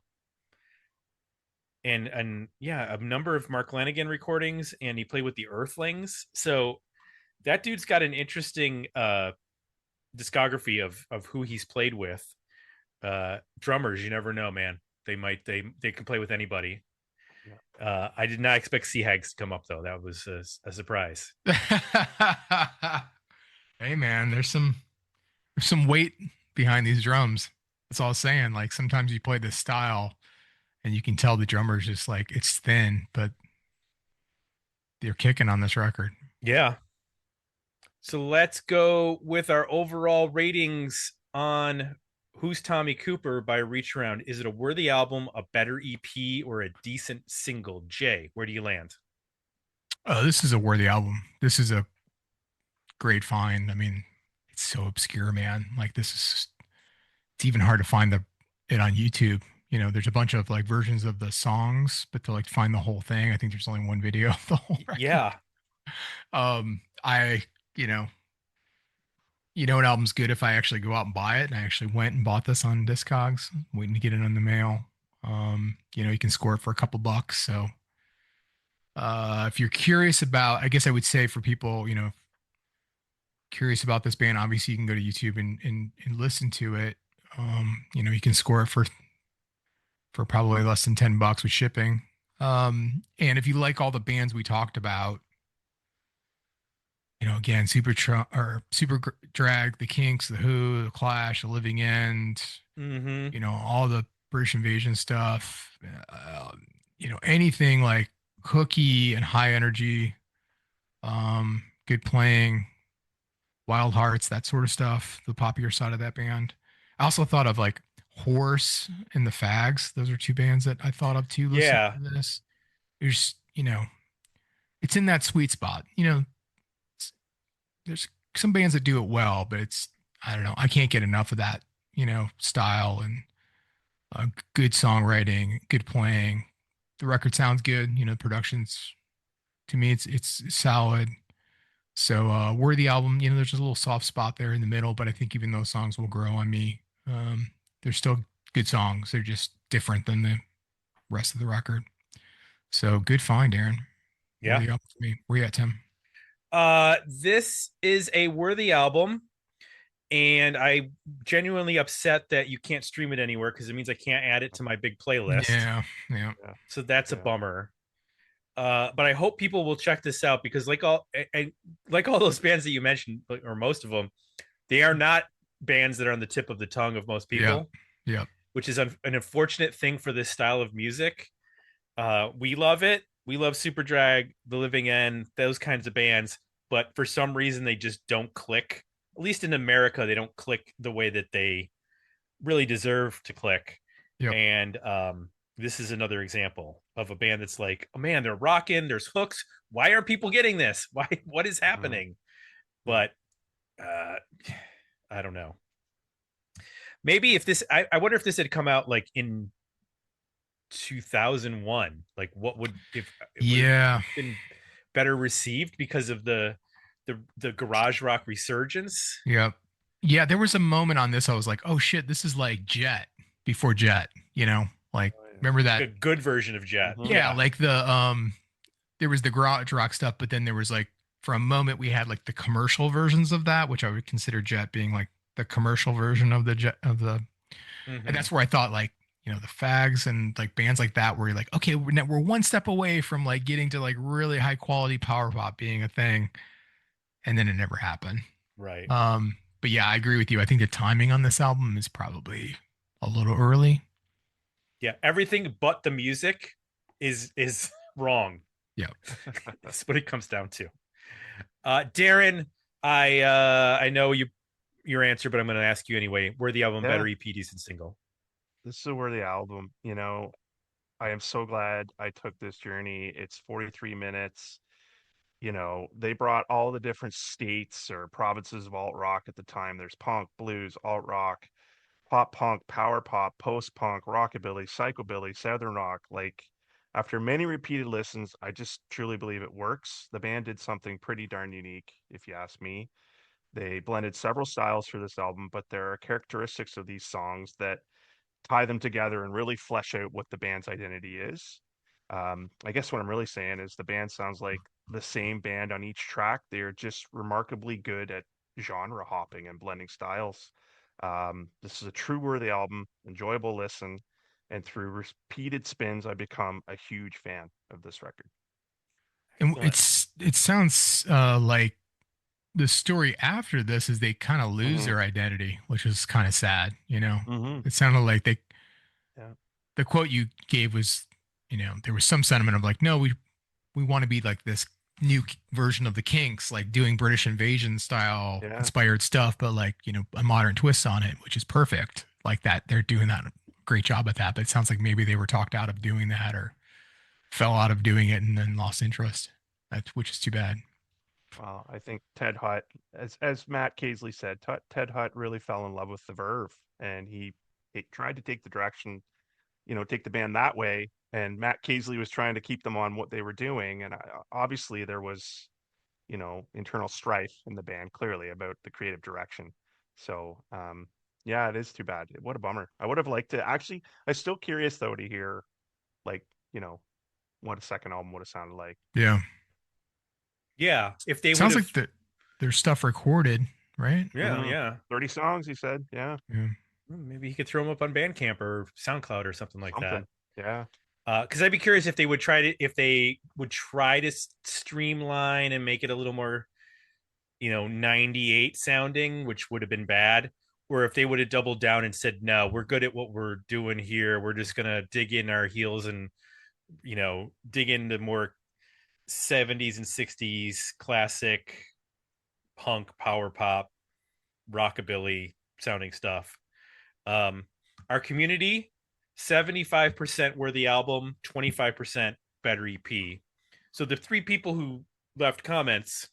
And yeah, a number of Mark Lanigan recordings, and he played with the Earthlings. So that dude's got an interesting discography of who he's played with. Drummers, you never know, man. They can play with anybody. I did not expect Sea Hags to come up though. That was a surprise. Hey man, there's some weight behind these drums. That's all I'm saying. Like sometimes you play this style and you can tell the drummer's just like, it's thin, but they're kicking on this record. Yeah. So let's go with our overall ratings on Who's Tommy Cooper by Reacharound. Is it a worthy album, a better EP, or a decent single? Jay, where do you land? Oh, this is a worthy album. This is a great find. I mean, it's so obscure, man. Like it's even hard to find it on YouTube. You know, there's a bunch of like versions of the songs, but to like find the whole thing, I think there's only one video of the whole record. Yeah. An album's good if I actually go out and buy it. And I actually went and bought this on Discogs, waiting to get it in the mail. You can score it for a couple bucks. So if you're curious about, I guess I would say for people, curious about this band, obviously you can go to YouTube and listen to it. You can score it for probably less than $10 with shipping. And if you like all the bands we talked about, again, Super Drag, the Kinks, the Who, the Clash, the Living End, all the British Invasion stuff, anything like hooky and high energy, good playing, Wild Hearts, that sort of stuff, the poppier side of that band. I also thought of like Horse and the Fags. Those are two bands that I thought of too. Yeah. To this. There's, it's in that sweet spot. There's some bands that do it well, but I don't know. I can't get enough of that, style and good songwriting, good playing. The record sounds good. Production's, to me, it's solid. So worthy album. There's a little soft spot there in the middle, but I think even those songs will grow on me. They're still good songs. They're just different than the rest of the record. So good find, Aaron. Yeah. Worthy album for me. Where you at, Tim? This is a worthy album, and I'm genuinely upset that you can't stream it anywhere because it means I can't add it to my big playlist. Yeah. So that's a bummer. But I hope people will check this out because like all those bands that you mentioned, or most of them, they are not bands that are on the tip of the tongue of most people. Yeah. Which is an unfortunate thing for this style of music. We love it. We love Super Drag, The Living End, those kinds of bands, but for some reason they just don't click. At least in America, they don't click the way that they really deserve to click. Yep. And this is another example of a band that's like, oh man, they're rocking, there's hooks. Why aren't people getting this? What is happening? But I don't know. Maybe if this, I wonder if this had come out like in 2001, like what would if been better received because of the garage rock resurgence. Yeah, there was a moment on this I was like, oh shit, this is like Jet before Jet, remember that a good version of Jet. Yeah, like the there was the garage rock stuff, but then there was like for a moment we had like the commercial versions of that, which I would consider Jet being like the commercial version of the Jet of the And that's where I thought like, you know, the Fags and like bands like that, where you're like, okay, we're one step away from like getting to like really high quality power pop being a thing. And then it never happened. Right. But yeah, I agree with you. I think the timing on this album is probably a little early. Yeah, everything but the music is wrong. Yeah. That's what it comes down to. Darren, I know your answer, but I'm going to ask you anyway. Were the album better EP, decent single? This is a worthy album. You know, I am so glad I took this journey. It's 43 minutes. You know, they brought all the different states or provinces of alt rock at the time. There's punk, blues, alt rock, pop punk, power pop, post punk, rockabilly, psychobilly, southern rock. Like, after many repeated listens, I just truly believe it works. The band did something pretty darn unique, if you ask me. They blended several styles for this album, but there are characteristics of these songs that tie them together and really flesh out what the band's identity is. I guess what I'm really saying is the band sounds like the same band on each track. They're just remarkably good at genre hopping and blending styles. This is a true worthy album, enjoyable listen, and through repeated spins, I become a huge fan of this record. And it sounds like the story after this is they kind of lose their identity, which is kind of sad. You know, it sounded like the quote you gave was, you know, there was some sentiment of like, no, we want to be like this new version of the Kinks, like doing British invasion style inspired stuff, but like, you know, a modern twist on it, which is perfect. Like that, they're doing that great job at that. But it sounds like maybe they were talked out of doing that or fell out of doing it and then lost interest. Which is too bad. Well, I think Ted Hutt, as Matt Casely said, Ted Hutt really fell in love with the Verve, and he tried to take the direction, you know, take the band that way. And Matt Casely was trying to keep them on what they were doing, and obviously there was, you know, internal strife in the band clearly about the creative direction. So, yeah, it is too bad. What a bummer. I would have liked to actually. I'm still curious though to hear, like, you know, what a second album would have sounded like. Yeah. Yeah, if they sounds like there's stuff recorded, right? Yeah, 30 songs, he said. Yeah. Maybe he could throw them up on Bandcamp or SoundCloud or something like that. Yeah. Because I'd be curious if they would try to streamline and make it a little more, you know, 98 sounding, which would have been bad. Or if they would have doubled down and said, no, we're good at what we're doing here. We're just gonna dig in our heels and, you know, dig into more 70s and 60s classic punk, power pop, rockabilly sounding stuff. Our community, 75% were the album, 25% better EP. So the three people who left comments,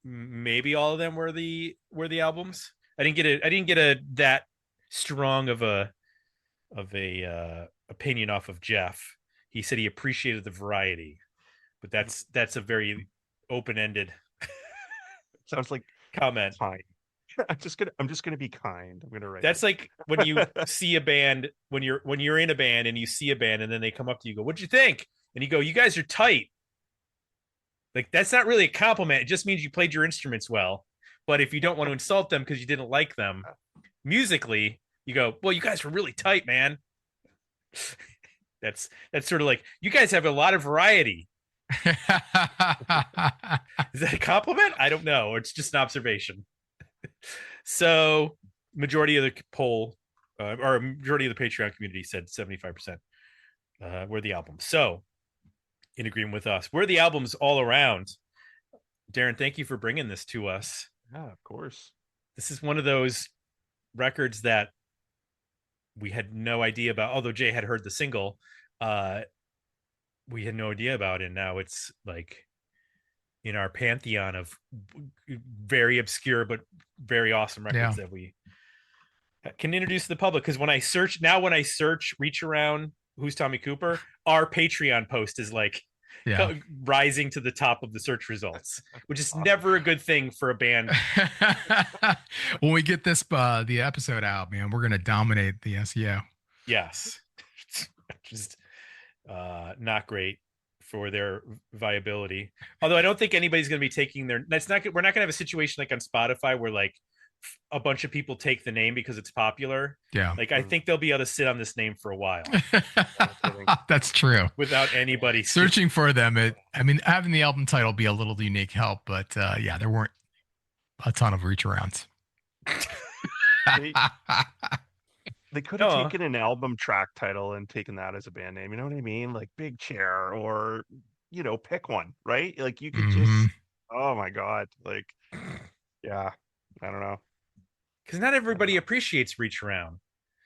maybe all of them were the albums. I didn't get a that strong of a opinion off of Jeff. He said he appreciated the variety, but that's a very open-ended sounds like comment. Fine. I'm just gonna be kind. I'm gonna write. That's like when you see a band, when you're in a band and you see a band and then they come up to you, go, "What'd you think?" And you go, "You guys are tight." Like, that's not really a compliment. It just means you played your instruments well. But if you don't want to insult them because you didn't like them musically, you go, "Well, you guys were really tight, man." That's sort of like, you guys have a lot of variety. Is that a compliment? I don't know. It's just an observation. So majority of the poll or majority of the Patreon community said 75% were the albums. So in agreement with us, we're the albums all around. Darren, thank you for bringing this to us. Yeah, of course. This is one of those records that we had no idea about, although Jay had heard the single. We had no idea about it, and now it's like in our pantheon of very obscure but very awesome records that we can introduce to the public. Because when I search Reacharound, Who's Tommy Cooper, our Patreon post is like rising to the top of the search results, which is never a good thing for a band. When we get this the episode out, man, we're gonna dominate the SEO. Yes. Just not great for their viability. Although I don't think anybody's going to be taking we're not going to have a situation like on Spotify where like a bunch of people take the name because it's popular. Yeah. Like, I think they'll be able to sit on this name for a while That's true. without anybody Searching for them. Having the album title be a little unique help, but yeah, there weren't a ton of Reacharounds. They could have taken an album track title and taken that as a band name. You know what I mean? Like Big Chair, or, pick one, right? Like you could just, oh my God. Like, yeah, I don't know. Because not everybody appreciates Reacharound.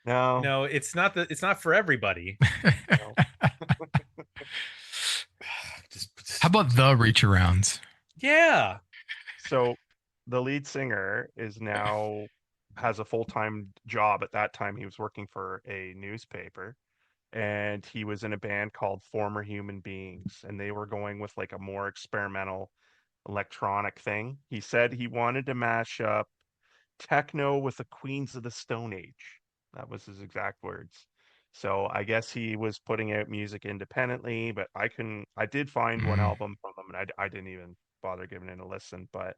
No, it's not for everybody. No. How about the Reacharounds? Yeah. So the lead singer has a full-time job. At that time, he was working for a newspaper, and he was in a band called Former Human Beings, and they were going with like a more experimental electronic thing. He said he wanted to mash up techno with the Queens of the Stone Age. That was his exact words. So I guess he was putting out music independently, but I did find one album from him, and I didn't even bother giving it a listen. But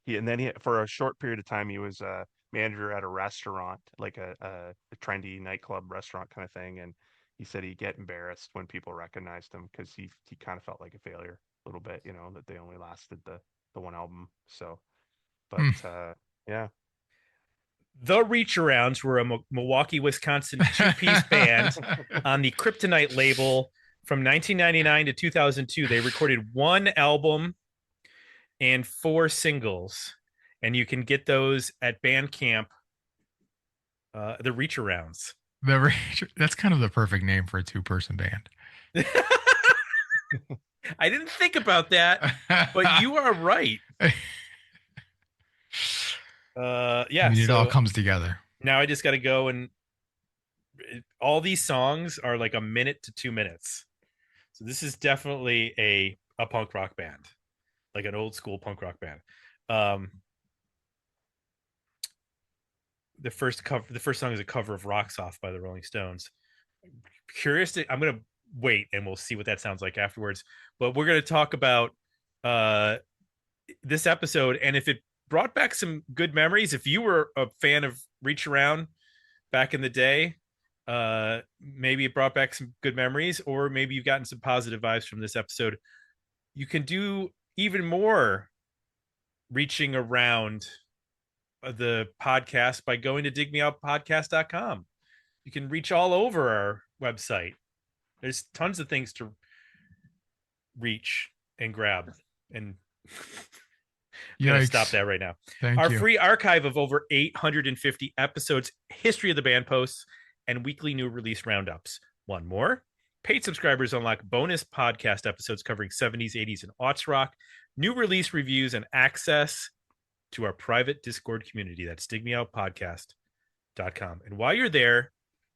he for a short period of time, he was a manager at a restaurant, like a trendy nightclub restaurant kind of thing. And he said he'd get embarrassed when people recognized him, because he kind of felt like a failure a little bit, that they only lasted the one album. So, but yeah. The Reacharounds were a Milwaukee, Wisconsin two-piece band on the Kryptonite label from 1999 to 2002. They recorded one album and 4 singles, and you can get those at Bandcamp. The Reacharounds. That's kind of the perfect name for a 2-person band. I didn't think about that, but you are right. Yeah, it all comes together. Now I just got to go, and all these songs are like a minute to 2 minutes. So this is definitely a punk rock band, like an old school punk rock band. The first song is a cover of "Rocks Off" by the Rolling Stones. I'm gonna wait, and we'll see what that sounds like afterwards. But we're gonna talk about this episode, and if it brought back some good memories. If you were a fan of Reacharound back in the day, maybe it brought back some good memories, or maybe you've gotten some positive vibes from this episode. You can do even more reaching around the podcast by going to digmeoutpodcast.com. You can reach all over our website. There's tons of things to reach and grab, and I'm going to stop that right now. Our free archive of over 850 episodes, history of the band posts, and weekly new release roundups. One more. Paid subscribers unlock bonus podcast episodes covering 70s, 80s, and aughts rock, new release reviews, and access to our private Discord community. That's digmeoutpodcast.com. And while you're there,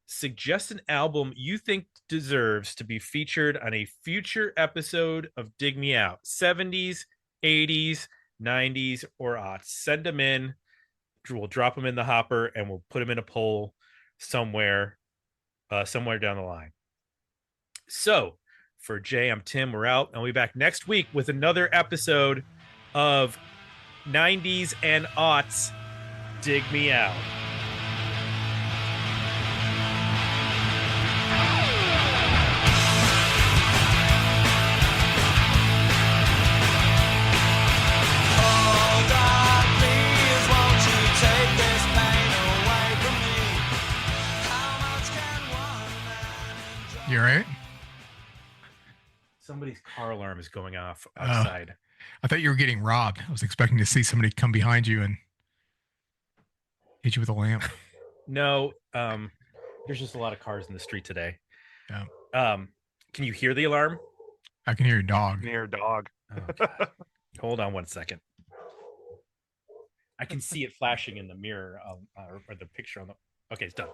suggest an album you think deserves to be featured on a future episode of Dig Me Out. 70s, 80s, 90s, or aughts. Send them in. We'll drop them in the hopper, and we'll put them in a poll somewhere down the line. So for Jay, I'm Tim. We're out, and we'll be back next week with another episode of 90s and aughts Dig Me Out. You all right? Somebody's car alarm is going off outside. I thought you were getting robbed. I was expecting to see somebody come behind you and hit you with a lamp. No, there's just a lot of cars in the street today. Yeah. Can you hear the alarm? I can hear your dog. Near dog. Oh, God. Hold on one second. I can see it flashing in the mirror or the picture on the. Okay, it's done.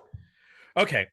Okay.